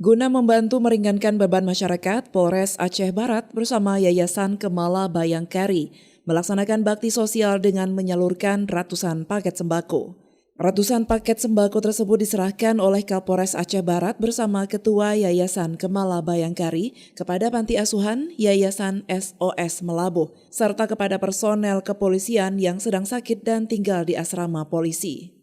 Guna membantu meringankan beban masyarakat, Polres Aceh Barat bersama Yayasan Kemala Bayangkari melaksanakan bakti sosial dengan menyalurkan ratusan paket sembako. Ratusan paket sembako tersebut diserahkan oleh Kapolres Aceh Barat bersama Ketua Yayasan Kemala Bayangkari kepada panti asuhan Yayasan SOS Melabuh, serta kepada personel kepolisian yang sedang sakit dan tinggal di asrama polisi.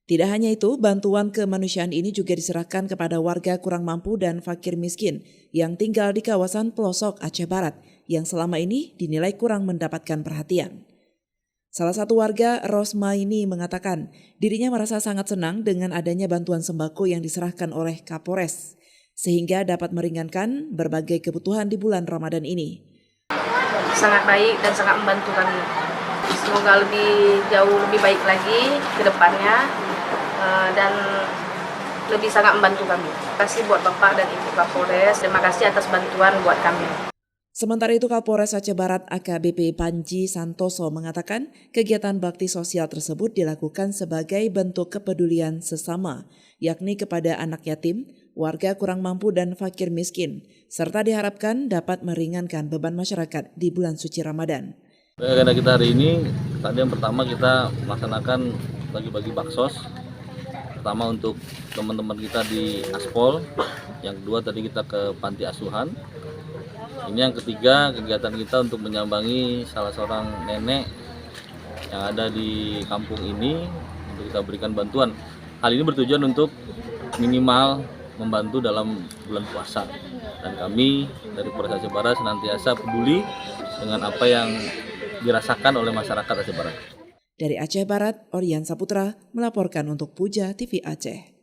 Tidak hanya itu, bantuan kemanusiaan ini juga diserahkan kepada warga kurang mampu dan fakir miskin yang tinggal di kawasan pelosok Aceh Barat yang selama ini dinilai kurang mendapatkan perhatian. Salah satu warga, Rosmaini, mengatakan dirinya merasa sangat senang dengan adanya bantuan sembako yang diserahkan oleh Kapolres, sehingga dapat meringankan berbagai kebutuhan di bulan Ramadan ini. Sangat baik dan sangat membantu kami. Semoga jauh lebih baik lagi ke depannya. Dan lebih sangat membantu kami. Terima kasih buat Bapak dan Ibu Kapolres. Terima kasih atas bantuan buat kami. Sementara itu Kapolres Aceh Barat AKBP Panji Santoso mengatakan kegiatan bakti sosial tersebut dilakukan sebagai bentuk kepedulian sesama, yakni kepada anak yatim, warga kurang mampu dan fakir miskin, serta diharapkan dapat meringankan beban masyarakat di bulan suci Ramadan. Agenda kita hari ini, tadi yang pertama kita melaksanakan bagi-bagi baksos. Pertama untuk teman-teman kita di Aspol, yang kedua tadi kita ke panti asuhan. Ini yang ketiga kegiatan kita untuk menyambangi salah seorang nenek yang ada di kampung ini untuk kita berikan bantuan. Hal ini bertujuan untuk minimal membantu dalam bulan puasa. Dan kami dari Polres Aceh Barat senantiasa peduli dengan apa yang dirasakan oleh masyarakat Aceh Barat. Dari Aceh Barat, Orian Saputra melaporkan untuk Puja TV Aceh.